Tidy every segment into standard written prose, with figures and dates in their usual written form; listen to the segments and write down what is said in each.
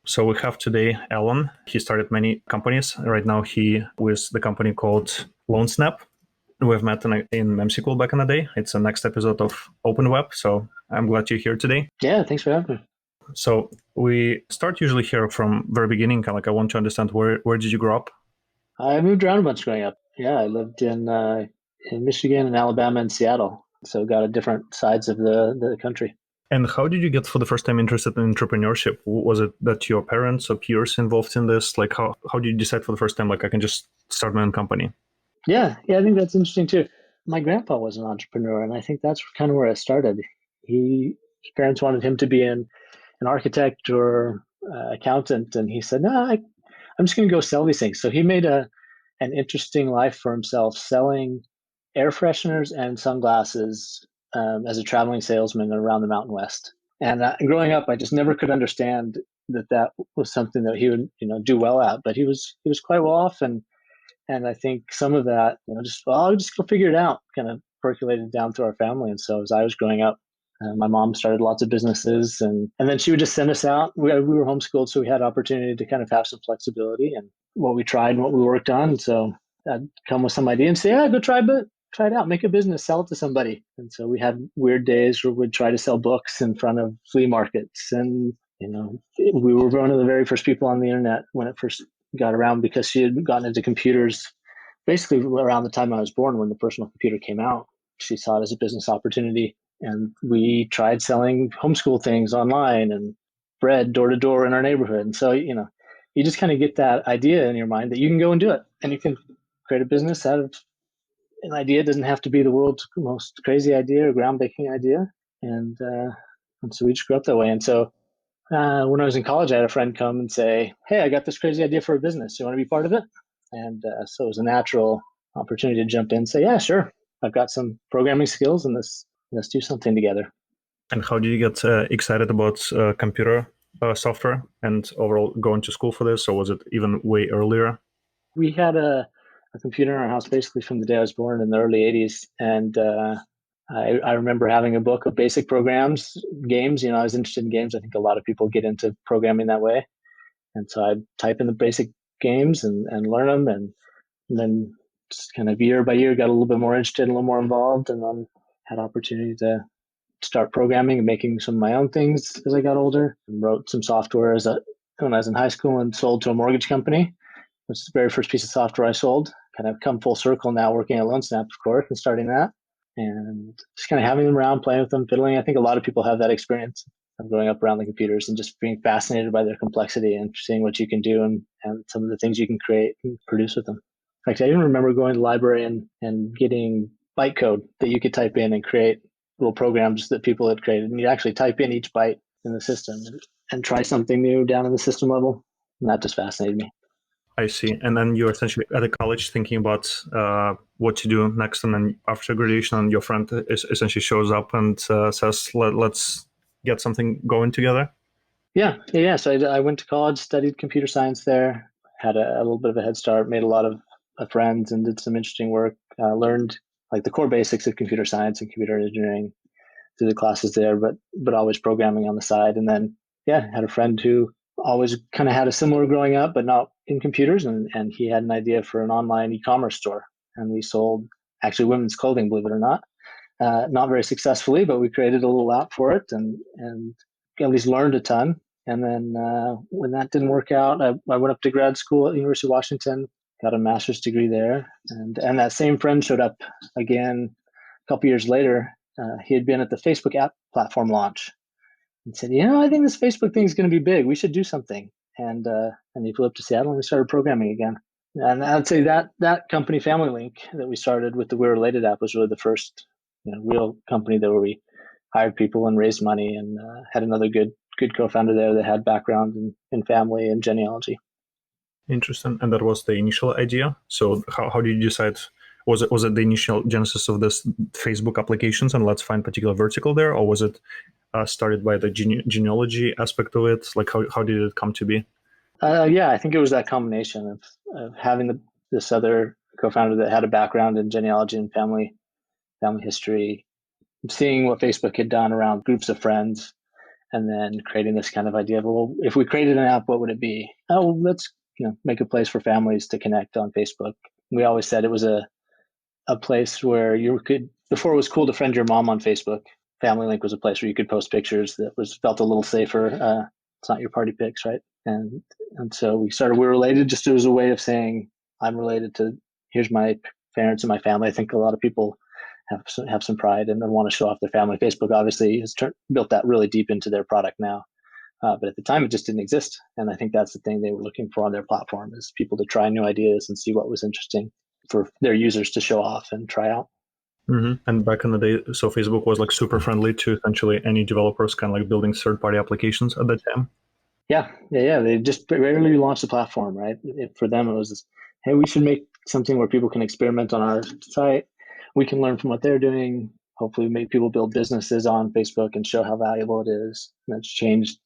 So we have today Allan. He started many companies. Right now he with the company called LoanSnap. We've met in MemSQL back in the day. It's the next episode of Open Web. So I'm glad you're here today. Yeah, thanks for having me. So we start usually here from very beginning. I want to understand where did you grow up? I moved around a bunch growing up. Yeah, I lived in Michigan and Alabama and Seattle. So got a different sides of the country. And how did you get for the first time interested in entrepreneurship? Was it that your parents or peers involved in this? Like how did you decide for the first time, like I can just start my own company? Yeah, I think that's interesting too. My grandpa was an entrepreneur, and I think that's kind of where it started. His parents wanted him to be an architect or accountant, and he said, "No, I'm just going to go sell these things." So he made an interesting life for himself, selling air fresheners and sunglasses as a traveling salesman around the Mountain West. And growing up, I just never could understand that was something that he would do well at. But he was quite well off, and I think some of that, I'll just go figure it out, kind of percolated down through our family. And so as I was growing up, my mom started lots of businesses, and then she would just send us out. We were homeschooled, so we had opportunity to kind of have some flexibility and what we tried and what we worked on. So I'd come with some idea and say, "Yeah, go try it out, make a business, sell it to somebody." And so we had weird days where we'd try to sell books in front of flea markets, and we were one of the very first people on the internet when it first got around, because she had gotten into computers basically around the time I was born, when the personal computer came out. She saw it as a business opportunity. And we tried selling homeschool things online and bread door to door in our neighborhood. And so, you just kind of get that idea in your mind that you can go and do it, and you can create a business out of an idea. It doesn't have to be the world's most crazy idea or groundbreaking idea. And so we just grew up that way. And so when I was in college, I had a friend come and say, "Hey, I got this crazy idea for a business. You want to be part of it?" And so it was a natural opportunity to jump in and say, "Yeah, sure. I've got some programming skills, and let's do something together." And how did you get excited about computer software and overall going to school for this, or was it even way earlier? We had a computer in our house basically from the day I was born in the early 80s. And I remember having a book of basic programs, games. I was interested in games. I think a lot of people get into programming that way. And so I'd type in the basic games and learn them. And then just kind of year by year got a little bit more interested, a little more involved, and then had opportunity to start programming and making some of my own things as I got older. And wrote some software when I was in high school and sold to a mortgage company, which is the very first piece of software I sold. Kind of come full circle now, working at LoanSnap, of course, and starting that. And just kind of having them around, playing with them, fiddling. I think a lot of people have that experience of growing up around the computers and just being fascinated by their complexity and seeing what you can do and some of the things you can create and produce with them. In fact, I even remember going to the library and getting bytecode that you could type in and create little programs that people had created. And you actually type in each byte in the system and try something new down in the system level. And that just fascinated me. I see. And then you're essentially at a college thinking about what to do next. And then after graduation, and your friend essentially shows up and says, let's get something going together. Yeah. So I went to college, studied computer science there, had a little bit of a head start, made a lot of friends, and did some interesting work. Learned like the core basics of computer science and computer engineering through the classes there, but always programming on the side. And then, had a friend who always kind of had a similar growing up, but not in computers. And he had an idea for an online e-commerce store. And we sold actually women's clothing, believe it or not. Not very successfully, but we created a little app for it and at least learned a ton. And then when that didn't work out, I went up to grad school at the University of Washington, got a master's degree there. And that same friend showed up again a couple years later. He had been at the Facebook app platform launch and said, "I think this Facebook thing is going to be big. We should do something." And he flew up to Seattle and we started programming again. And I'd say that company, FamilyLink, that we started with the We're Related app, was really the first real company where we hired people and raised money, and had another good co-founder there that had background in family and genealogy. Interesting. And that was the initial idea. So how did you decide? Was it the initial genesis of this Facebook applications and let's find particular vertical there, or was it started by the genealogy aspect of it? Like how did it come to be? I think it was that combination of having this other co-founder that had a background in genealogy and family history, seeing what Facebook had done around groups of friends, and then creating this kind of idea of, well, if we created an app, what would it be? Oh, let's make a place for families to connect on Facebook. We always said it was a place where you could, before it was cool to friend your mom on Facebook, FamilyLink was a place where you could post pictures that felt a little safer. It's not your party pics, right? And so we're related just as a way of saying, I'm related to, here's my parents and my family. I think a lot of people have some pride and then want to show off their family. Facebook obviously has built that really deep into their product now. But at the time, it just didn't exist. And I think that's the thing they were looking for on their platform, is people to try new ideas and see what was interesting for their users to show off and try out. And back in the day, so Facebook was like super friendly to essentially any developers kind of like building third-party applications at that time. Yeah. They just rarely launched the platform, right? For them, it was this, hey, we should make something where people can experiment on our site. We can learn from what they're doing. Hopefully make people build businesses on Facebook and show how valuable it is. And that's changed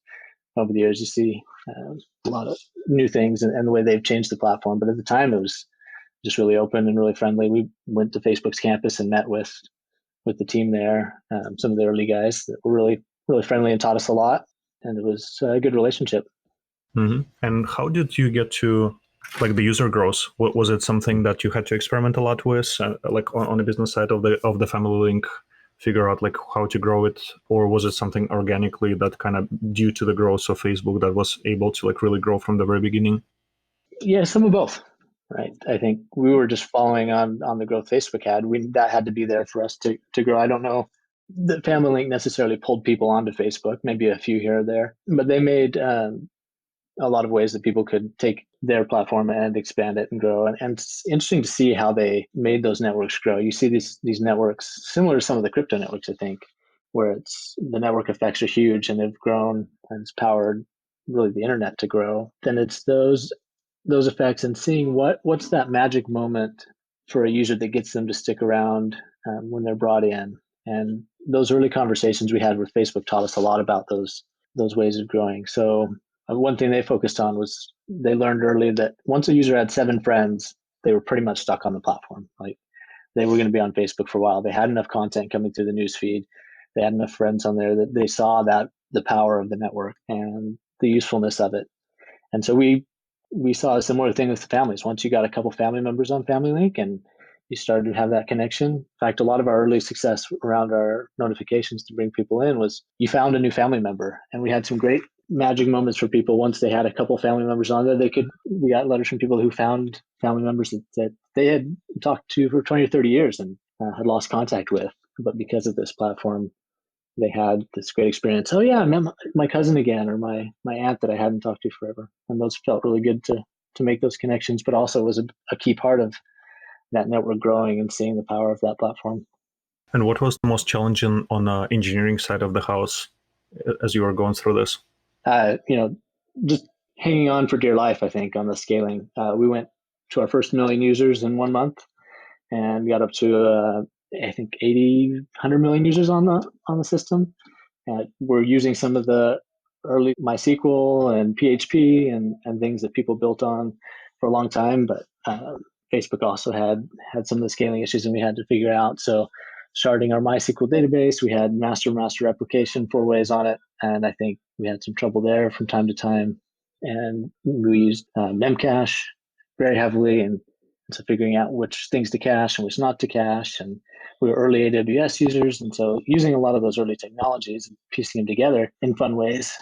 over the years. You see a lot of new things and the way they've changed the platform. But at the time, it was just really open and really friendly. We went to Facebook's campus and met with the team there, some of the early guys that were really, really friendly and taught us a lot. And it was a good relationship. And how did you get to like the user growth? Was it something that you had to experiment a lot with, like on the business side of the FamilyLink, figure out like how to grow it, or was it something organically that kind of due to the growth of Facebook that was able to like really grow from the very beginning? Yeah, some of both. Right. I think we were just following on the growth Facebook had. That had to be there for us to grow. I don't know that FamilyLink necessarily pulled people onto Facebook, maybe a few here or there, but they made a lot of ways that people could take their platform and expand it and grow. And it's interesting to see how they made those networks grow. You see these networks similar to some of the crypto networks, I think, where it's the network effects are huge and they've grown and it's powered really the internet to grow. Then it's those effects and seeing what's that magic moment for a user that gets them to stick around when they're brought in. And those early conversations we had with Facebook taught us a lot about those ways of growing. So one thing they focused on was they learned early that once a user had 7 friends, they were pretty much stuck on the platform. Like they were going to be on Facebook for a while. They had enough content coming through the newsfeed. They had enough friends on there that they saw that the power of the network and the usefulness of it. And so we saw a similar thing with the families. Once you got a couple family members on FamilyLink and you started to have that connection. In fact, a lot of our early success around our notifications to bring people in was you found a new family member. And we had some great magic moments for people. Once they had a couple family members on there, we got letters from people who found family members that they had talked to for 20 or 30 years and had lost contact with. But because of this platform, they had this great experience. Oh yeah, I met my cousin again, or my aunt that I hadn't talked to forever. And those felt really good to make those connections, but also was a key part of that network growing and seeing the power of that platform. And what was the most challenging on the engineering side of the house as you were going through this? Just hanging on for dear life, I think, on the scaling. We went to our first 1 million users in 1 month and got up to, I think, 80, 100 million users on the system. We're using some of the early MySQL and PHP and things that people built on for a long time, but Facebook also had some of the scaling issues and we had to figure out. So starting our MySQL database, we had master replication 4 ways on it. And I think we had some trouble there from time to time. And we used Memcache very heavily. And so figuring out which things to cache and which not to cache. And we were early AWS users. And so using a lot of those early technologies and piecing them together in fun ways,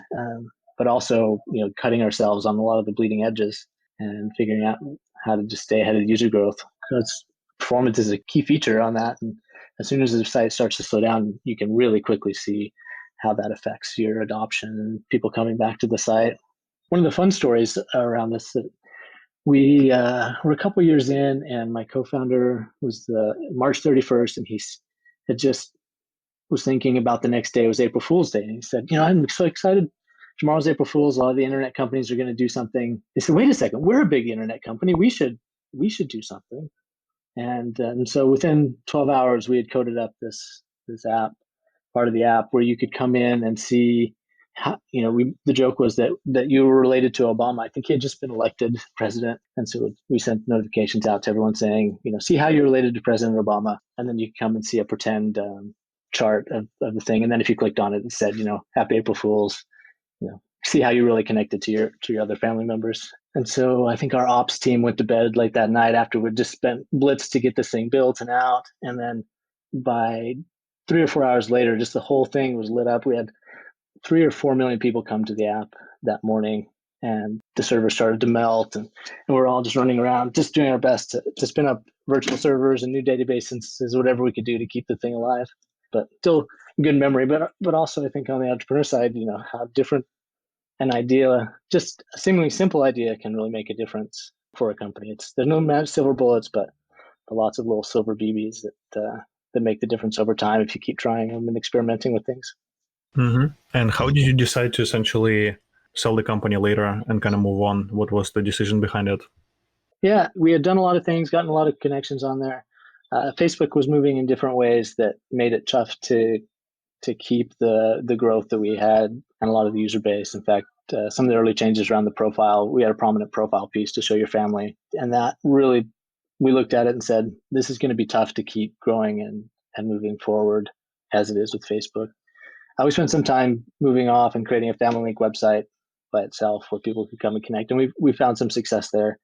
but also, cutting ourselves on a lot of the bleeding edges and figuring out how to just stay ahead of user growth. Because performance is a key feature on that. And as soon as the site starts to slow down, you can really quickly see how that affects your adoption and people coming back to the site. One of the fun stories around this, that we were a couple years in and my co-founder was March 31st and he had just was thinking about the next day. It was April Fool's Day. And he said, I'm so excited. Tomorrow's April Fool's. A lot of the internet companies are going to do something. They said, wait a second, we're a big internet company. We should do something. And so within 12 hours, we had coded up this app, part of the app where you could come in and see how, the joke was that you were related to Obama. I think he had just been elected president. And so we sent notifications out to everyone saying, see how you're related to President Obama. And then you come and see a pretend chart of the thing. And then if you clicked on it, it said, Happy April Fools, see how you really connected to your other family members. And so I think our ops team went to bed late that night after we'd just spent blitz to get this thing built and out. And then by 3 or 4 hours later, just the whole thing was lit up. We had 3 or 4 million people come to the app that morning, and the server started to melt, and we're all just running around, just doing our best to spin up virtual servers and new database instances, whatever we could do to keep the thing alive. But still good memory. But also I think on the entrepreneur side, how different an idea, just a seemingly simple idea, can really make a difference for a company. There's no magic silver bullets, but lots of little silver BBs that make the difference over time if you keep trying them and experimenting with things. And how did you decide to essentially sell the company later and kind of move on? What was the decision behind it? Yeah, we had done a lot of things, gotten a lot of connections on there. Facebook was moving in different ways that made it tough to keep the growth that we had and a lot of the user base. In fact, some of the early changes around the profile, we had a prominent profile piece to show your family. And that really, we looked at it and said, this is going to be tough to keep growing and moving forward as it is with Facebook. We spent some time moving off and creating a FamilyLink website by itself where people could come and connect. And we found some success there.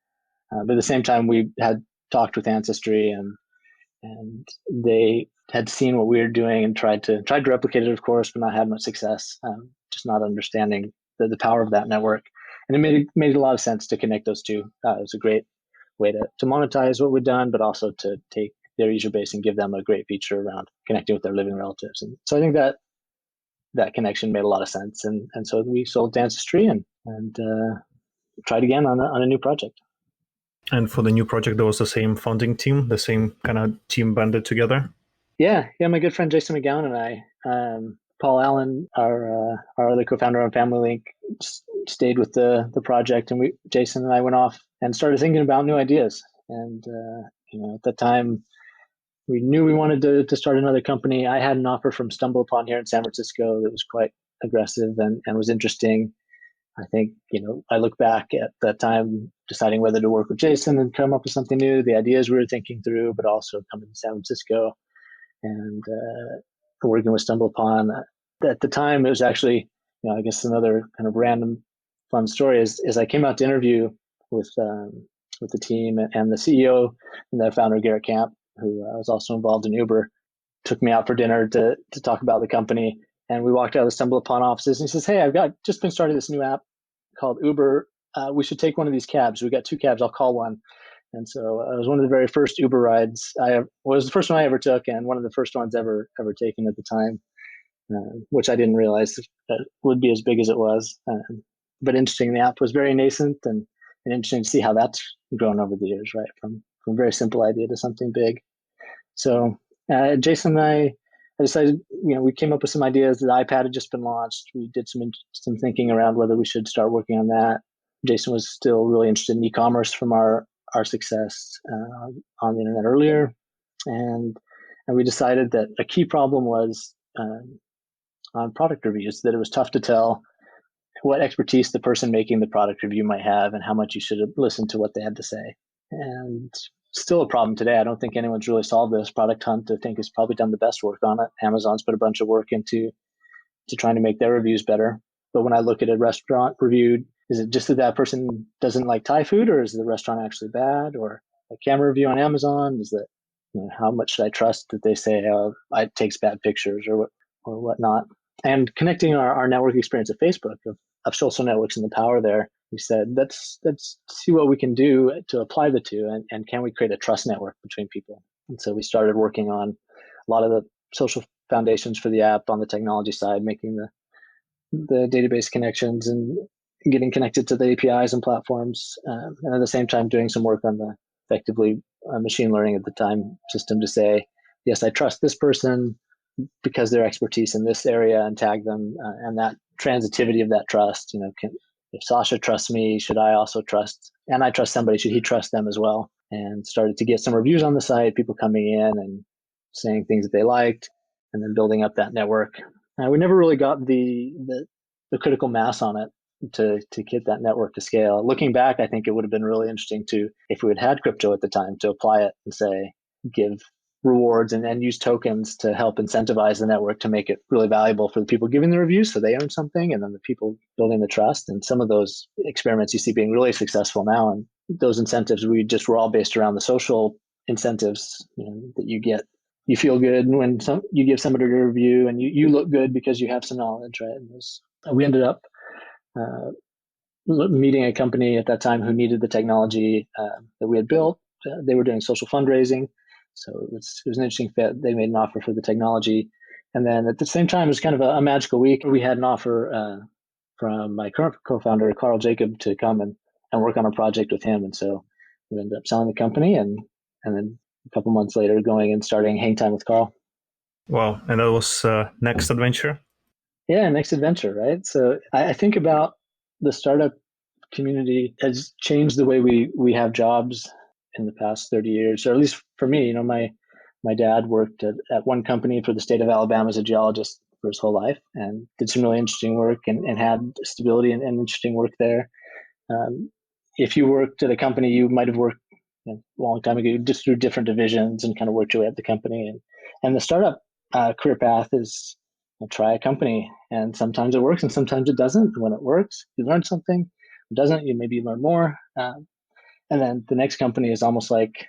But at the same time, we had talked with Ancestry and they had seen what we were doing and tried to replicate it, of course, but not had much success, just not understanding the power of that network. And it made a lot of sense to connect those two. It was a great way to monetize what we've done, but also to take their user base and give them a great feature around connecting with their living relatives. And so I think that connection made a lot of sense. And so we sold to Ancestry and tried again on a new project. And for the new project, there was the same founding team, the same kind of team banded together? Yeah. My good friend Jason McGowan and I, Paul Allen, our other co-founder on FamilyLink, stayed with the project, and Jason and I went off and started thinking about new ideas. And at the time, we knew we wanted to start another company. I had an offer from StumbleUpon here in San Francisco that was quite aggressive and was interesting. I think, I look back at that time deciding whether to work with Jason and come up with something new, the ideas we were thinking through, but also coming to San Francisco and working with StumbleUpon. At the time, it was actually, I guess another kind of random fun story is I came out to interview with the team, and the CEO and the founder, Garrett Camp, who was also involved in Uber, took me out for dinner to talk about the company. And we walked out of the StumbleUpon offices, and he says, "Hey, I've just been starting this new app called Uber. We should take one of these cabs. We got 2 cabs. I'll call one." And so it was one of the very first Uber rides. Was the first one I ever took, and one of the first ones ever taken at the time, which I didn't realize would be as big as it was. But interesting, the app was very nascent, and interesting to see how that's grown over the years, right? From a very simple idea to something big. So Jason and I decided, we came up with some ideas. The iPad had just been launched. We did some thinking around whether we should start working on that. Jason was still really interested in e-commerce from our success on the internet earlier. And we decided that a key problem was on product reviews, that it was tough to tell what expertise the person making the product review might have and how much you should listen to what they had to say. And still a problem today. I don't think anyone's really solved this. Product Hunt, I think, has probably done the best work on it. Amazon's put a bunch of work into trying to make their reviews better. But when I look at a restaurant review, is it just that person doesn't like Thai food, or is the restaurant actually bad? Or a camera review on Amazon, is that, how much should I trust that they say it takes bad pictures or whatnot? And connecting our network experience at Facebook of social networks and the power there, we said, let's see what we can do to apply the two, and can we create a trust network between people? And so we started working on a lot of the social foundations for the app on the technology side, making the database connections and getting connected to the APIs and platforms, and at the same time doing some work on the effectively machine learning at the time system to say, yes, I trust this person because their expertise in this area, and tag them, and that transitivity of that trust. If Sasha trusts me, should I also trust? And I trust somebody, should he trust them as well? And started to get some reviews on the site, people coming in and saying things that they liked, and then building up that network. We never really got the critical mass on it to get that network to scale. Looking back, I think it would have been really interesting if we had crypto at the time, to apply it and say, give rewards and use tokens to help incentivize the network to make it really valuable for the people giving the reviews so they earn something, and then the people building the trust. And some of those experiments you see being really successful now, and those incentives were all based around the social incentives, that you get. You feel good when you give somebody a review, and you look good because you have some knowledge, right? And we ended up meeting a company at that time who needed the technology that we had built. They were doing social fundraising, so it was an interesting fit. They made an offer for the technology, and then at the same time, it was kind of a magical week. We had an offer from my current co-founder, Carl Jacob, to come and work on a project with him, and so we ended up selling the company, and then a couple months later, going and starting Hang Time with Carl. Wow, and that was next adventure? Yeah, next adventure, right? So I think about the startup community has changed the way we have jobs in the past 30 years, or at least for me. My dad worked at one company for the state of Alabama as a geologist for his whole life, and did some really interesting work and had stability and interesting work there. If you worked at a company, you might have worked a long time ago, just through different divisions and kind of worked your way up the company. And the startup career path is try a company, and sometimes it works and sometimes it doesn't. When it works, you learn something. If it doesn't, you maybe learn more. And then the next company is almost like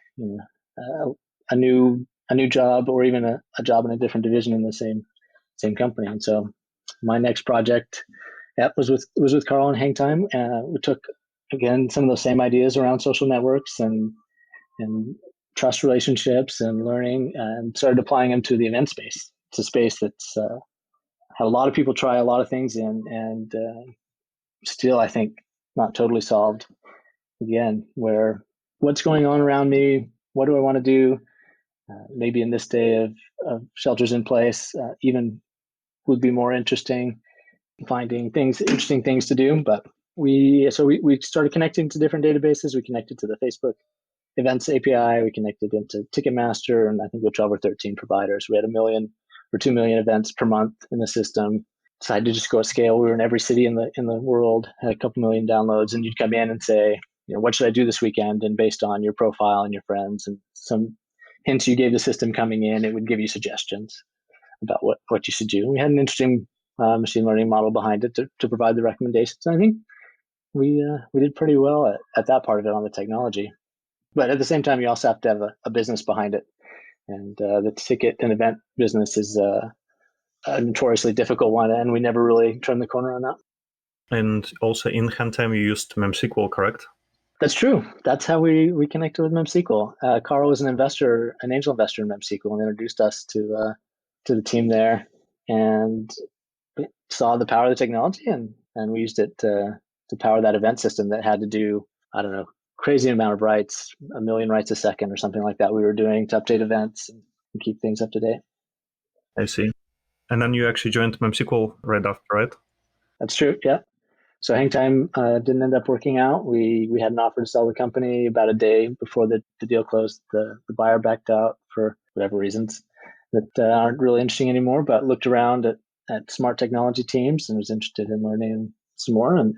a new job, or even a job in a different division in the same company. And so my next project was with Carl and Hang Time. We took, again, some of those same ideas around social networks and trust relationships and learning, and started applying them to the event space. It's a space that's had a lot of people try a lot of things in, and still, I think, not totally solved. Again, where what's going on around me, what do I want to do? Maybe in this day of shelters in place, even would be more interesting, finding interesting things to do. But we started connecting to different databases. We connected to the Facebook Events API. We connected into Ticketmaster, and I think we had 12 or 13 providers. We had 1 million or 2 million events per month in the system. Decided to just go at scale. We were in every city in the world, had a couple million downloads, and you'd come in and say, what should I do this weekend? And based on your profile and your friends and some hints you gave the system coming in, it would give you suggestions about what you should do. We had an interesting machine learning model behind it to provide the recommendations. And I think we did pretty well at that part of it on the technology. But at the same time, you also have to have a business behind it. And the ticket and event business is a notoriously difficult one, and we never really turned the corner on that. And also in Hang Time, you used MemSQL, correct? That's true. That's how we connected with MemSQL. Carl was an angel investor in MemSQL, and introduced us to the team there, and saw the power of the technology, and we used it to power that event system that had to do, I don't know, crazy amount of writes, 1 million writes a second or something like that we were doing to update events and keep things up to date. I see. And then you actually joined MemSQL right after, right? That's true, yeah. So Hang Time didn't end up working out. We had an offer to sell the company about a day before the deal closed. The buyer backed out for whatever reasons that aren't really interesting anymore, but looked around at smart technology teams and was interested in learning some more, and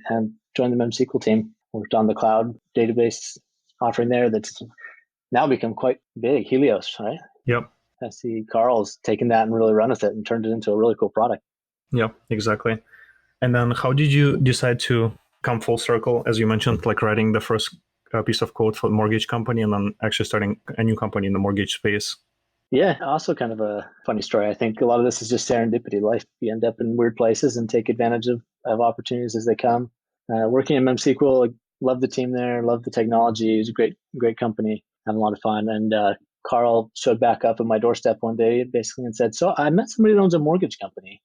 joined the MemSQL team. Worked on the cloud database offering there that's now become quite big, Helios, right? Yep. I see Carl's taken that and really run with it and turned it into a really cool product. Yeah, exactly. And then how did you decide to come full circle, as you mentioned, like writing the first piece of code for the mortgage company and then actually starting a new company in the mortgage space? Yeah, also kind of a funny story. I think a lot of this is just serendipity. Life, you end up in weird places and take advantage of opportunities as they come. Working at MemSQL, love the team there, love the technology. It's a great company, having a lot of fun. And Carl showed back up at my doorstep one day basically and said, so I met somebody that owns a mortgage company,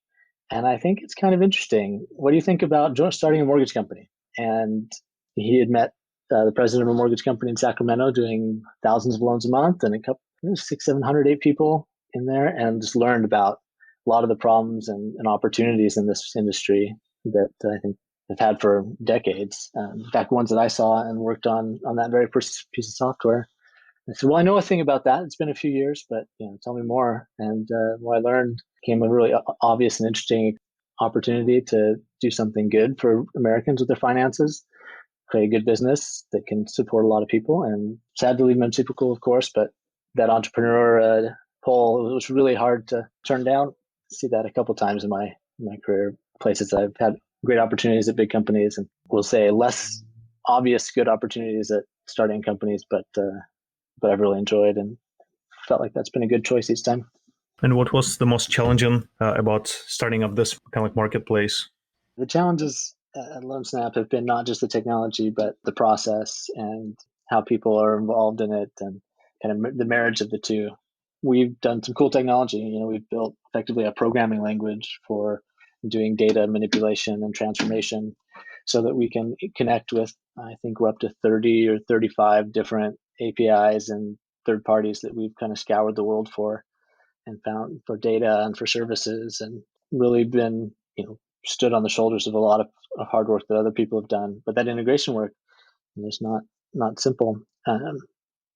and I think it's kind of interesting. What do you think about starting a mortgage company? And he had met the president of a mortgage company in Sacramento doing thousands of loans a month, and a couple, 600, 700, 8 people in there, and just learned about a lot of the problems and opportunities in this industry that I think I've had for decades. In fact, ones that I saw and worked on that very first piece of software. I said, well, I know a thing about that. It's been a few years, but tell me more. And what I learned became a really obvious and interesting opportunity to do something good for Americans with their finances, create a good business that can support a lot of people. And sad to leave MemSQL, of course, but that entrepreneur pull. It was really hard to turn down. I see that a couple times in my career. Places I've had great opportunities at big companies, and we'll say less obvious good opportunities at starting companies, but I've really enjoyed and felt like that's been a good choice each time. And what was the most challenging about starting up this kind of like marketplace? The challenges at LoanSnap have been not just the technology, but the process and how people are involved in it and kind of the marriage of the two. We've done some cool technology. We've built effectively a programming language for doing data manipulation and transformation so that we can connect with, I think we're up to 30 or 35 different APIs and third parties that we've kind of scoured the world for and found for data and for services, and really been, stood on the shoulders of a lot of hard work that other people have done. But that integration work is not simple.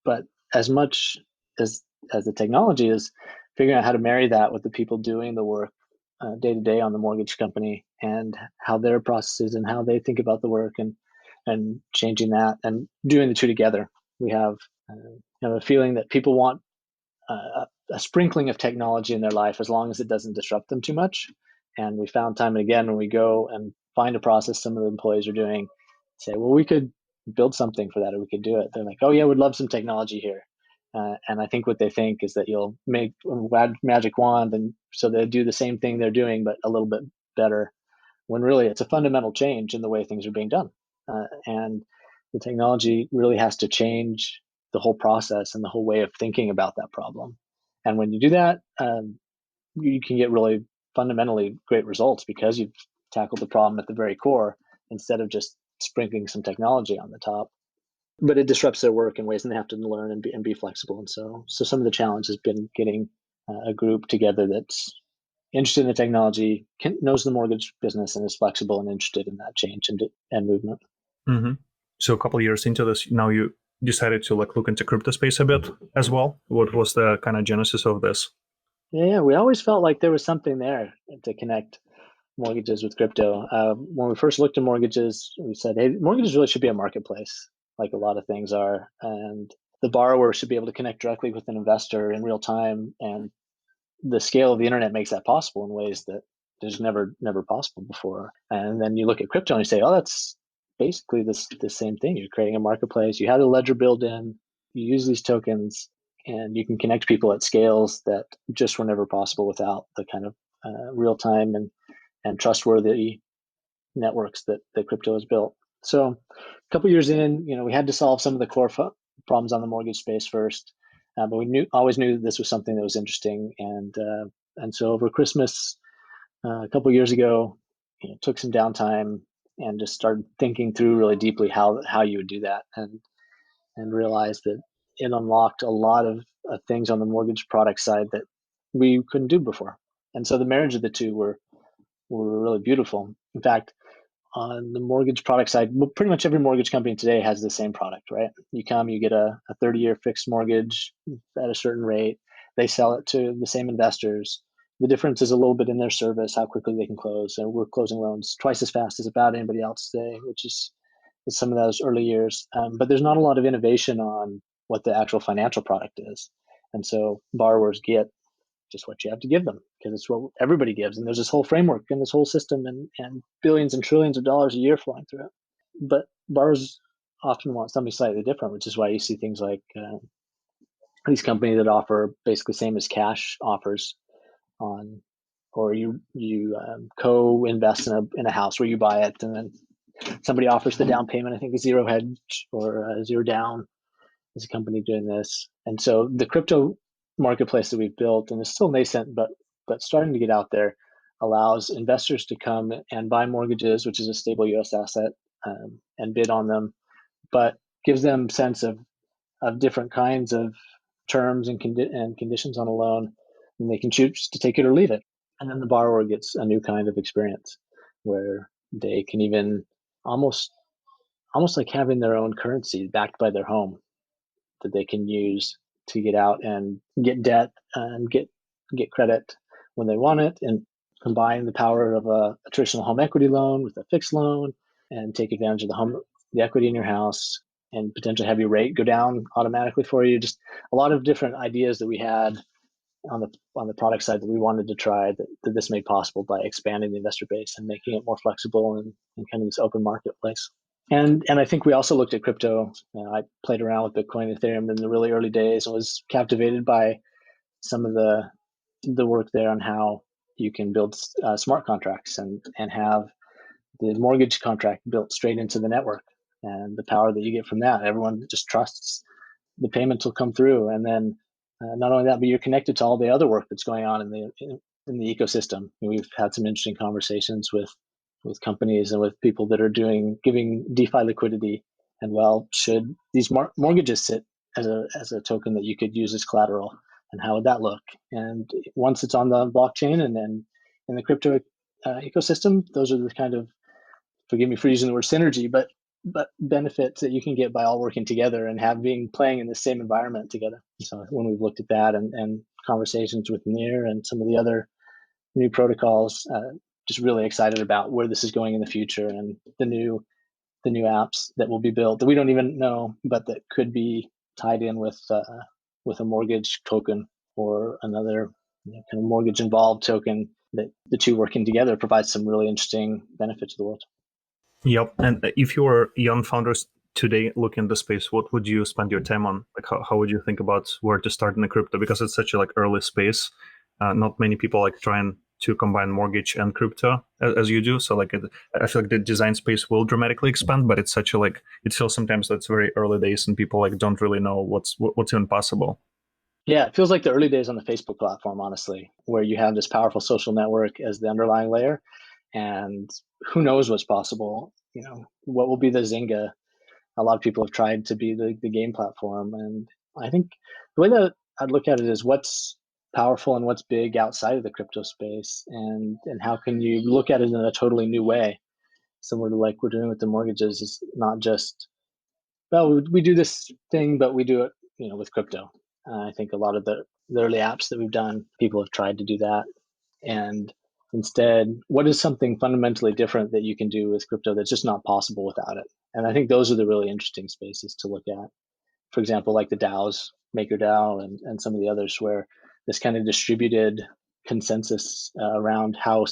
But as much as the technology is figuring out how to marry that with the people doing the work day to day on the mortgage company and how their processes and how they think about the work and changing that and doing the two together. We have a feeling that people want a sprinkling of technology in their life as long as it doesn't disrupt them too much. And we found time and again when we go and find a process some of the employees are doing, say, well, we could build something for that or we could do it. They're like, oh yeah, we'd love some technology here. And I think what they think is that you'll make a magic wand, and so they do the same thing they're doing, but a little bit better. When really it's a fundamental change in the way things are being done, and the technology really has to change the whole process and the whole way of thinking about that problem. And when you do that, you can get really fundamentally great results because you've tackled the problem at the very core instead of just sprinkling some technology on the top. But it disrupts their work in ways, and they have to learn and be flexible. And so some of the challenge has been getting a group together that's interested in the technology, knows the mortgage business, and is flexible and interested in that change and movement. Mm-hmm. So a couple of years into this, now you decided to like look into crypto space a bit as well. What was the kind of genesis of this? Yeah, we always felt like there was something there to connect mortgages with crypto. When we first looked at mortgages, we said, hey, mortgages really should be a marketplace, like a lot of things are. And the borrower should be able to connect directly with an investor in real time. And the scale of the internet makes that possible in ways that there's never possible before. And then you look at crypto and you say, oh, that's basically the same thing. You're creating a marketplace. You have a ledger built in. You use these tokens, and you can connect people at scales that just were never possible without the kind of real time and trustworthy networks that crypto has built. So a couple years in, we had to solve some of the core problems on the mortgage space first, but we always knew that this was something that was interesting. And so over Christmas, a couple years ago, took some downtime and just started thinking through really deeply how you would do that, and realized that it unlocked a lot of things on the mortgage product side that we couldn't do before. And so the marriage of the two were really beautiful. In fact, on the mortgage product side, pretty much every mortgage company today has the same product, right? You come, you get a 30-year fixed mortgage at a certain rate. They sell it to the same investors. The difference is a little bit in their service, how quickly they can close. And we're closing loans twice as fast as about anybody else today, which is some of those early years. But there's not a lot of innovation on what the actual financial product is. And so borrowers get just what you have to give them because it's what everybody gives. And there's this whole framework and this whole system and billions and trillions of dollars a year flowing through it. But borrowers often want something slightly different, which is why you see things like these companies that offer basically same as cash offers on, or you co-invest in a house where you buy it and then somebody offers the down payment. I think a zero hedge or zero down is a company doing this. And so the crypto marketplace that we've built, and it's still nascent, but starting to get out there, allows investors to come and buy mortgages, which is a stable U.S. asset, and bid on them, but gives them sense of different kinds of terms and conditions on a loan, and they can choose to take it or leave it. And then the borrower gets a new kind of experience where they can even almost like having their own currency backed by their home that they can use to get out and get debt and get credit when they want it, and combine the power of a traditional home equity loan with a fixed loan and take advantage of the equity in your house and potentially have your rate go down automatically for you. Just a lot of different ideas that we had on the product side that we wanted to try that this made possible by expanding the investor base and making it more flexible and kind of this open marketplace. And I think we also looked at crypto. I played around with Bitcoin and Ethereum in the really early days and was captivated by some of the work there on how you can build smart contracts and have the mortgage contract built straight into the network, and the power that you get from that. Everyone just trusts the payments will come through, and then not only that, but you're connected to all the other work that's going on in the ecosystem. We've had some interesting conversations with companies and with people that are giving DeFi liquidity. And well, should these mortgages sit as a token that you could use as collateral, and how would that look? And once it's on the blockchain and then in the crypto ecosystem, those are the kind of, forgive me for using the word synergy, but benefits that you can get by all working together and playing in the same environment together. So when we've looked at that and conversations with Near and some of the other new protocols, just really excited about where this is going in the future and the new apps that will be built that we don't even know, but that could be tied in with a mortgage token or another kind of mortgage involved token, that the two working together provides some really interesting benefit to the world. Yep. And if you were young founders today looking at the space, what would you spend your time on? Like, how would you think about where to start in the crypto? Because it's such a early space. Not many people trying to combine mortgage and crypto as you do. So I feel like the design space will dramatically expand, but it's such a it feels sometimes that's very early days and people don't really know what's even possible. Yeah, it feels like the early days on the Facebook platform, honestly, where you have this powerful social network as the underlying layer, and who knows what's possible. What will be the Zynga? A lot of people have tried to be the game platform, and I think the way that I'd look at it is what's powerful and what's big outside of the crypto space, and how can you look at it in a totally new way, similar to like we're doing with the mortgages. It's not just, well, we do this thing, but we do it with crypto. I think a lot of the early apps that we've done, people have tried to do that, and instead, what is something fundamentally different that you can do with crypto that's just not possible without it? And I think those are the really interesting spaces to look at. For example, like the DAOs, MakerDAO, and some of the others, where this kind of distributed consensus around how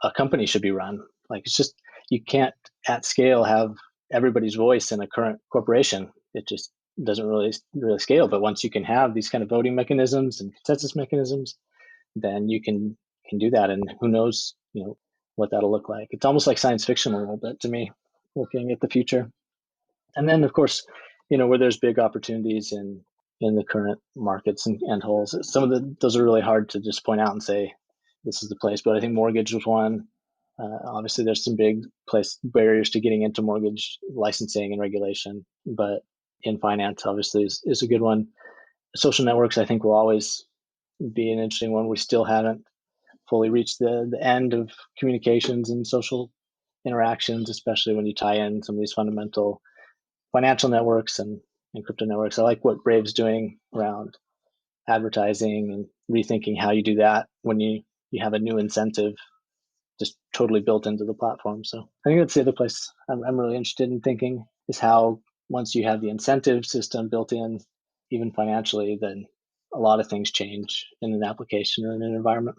a company should be run. It's just, you can't at scale have everybody's voice in a current corporation. It just doesn't really scale. But once you can have these kind of voting mechanisms and consensus mechanisms, then you can do that. And who knows, what that'll look like. It's almost like science fiction a little bit to me, looking at the future. And then, of course, where there's big opportunities in the current markets and holes. Some of those are really hard to just point out and say, this is the place. But I think mortgage was one. Obviously, there's some big barriers to getting into mortgage licensing and regulation. But in finance, obviously, is a good one. Social networks, I think, will always be an interesting one. We still haven't fully reached the end of communications and social interactions, especially when you tie in some of these fundamental financial networks and crypto networks. I like what Brave's doing around advertising and rethinking how you do that when you have a new incentive just totally built into the platform. So I think that's the other place I'm really interested in thinking, is how once you have the incentive system built in, even financially, then a lot of things change in an application or in an environment.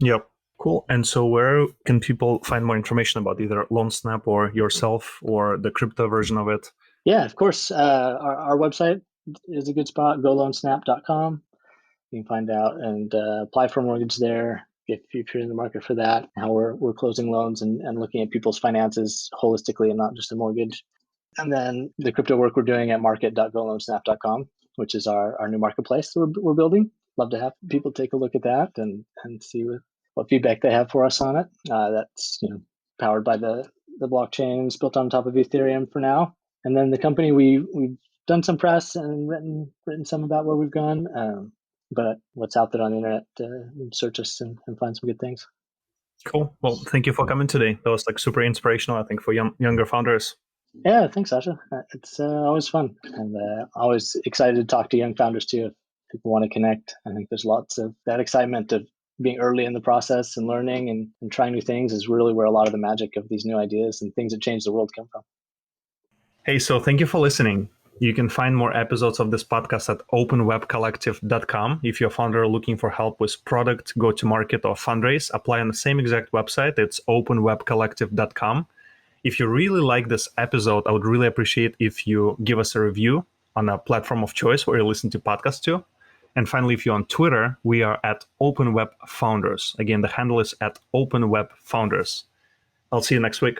Yep. Cool. And so where can people find more information about either LoanSnap or yourself or the crypto version of it? Yeah, of course. Our website is a good spot, GoLoanSnap.com. You can find out and apply for a mortgage there if you're in the market for that, how we're closing loans and looking at people's finances holistically and not just a mortgage. And then the crypto work we're doing at market.goloansnap.com, which is our new marketplace that we're building. Love to have people take a look at that and see what feedback they have for us on it. That's powered by the blockchains built on top of Ethereum for now. And then the company, we've done some press and written some about where we've gone. But what's out there on the internet, search us and find some good things. Cool. Well, thank you for coming today. That was super inspirational, I think, for younger founders. Yeah, thanks, Sasha. It's always fun, and always excited to talk to young founders too. If people want to connect, I think there's lots of that excitement of being early in the process and learning and trying new things is really where a lot of the magic of these new ideas and things that change the world come from. Hey, so thank you for listening. You can find more episodes of this podcast at openwebcollective.com. If you're a founder looking for help with product, go-to-market, or fundraise, apply on the same exact website. It's openwebcollective.com. If you really like this episode, I would really appreciate if you give us a review on a platform of choice where you listen to podcasts to. And finally, if you're on Twitter, we are at OpenWebFounders. Again, the handle is at OpenWebFounders. I'll see you next week.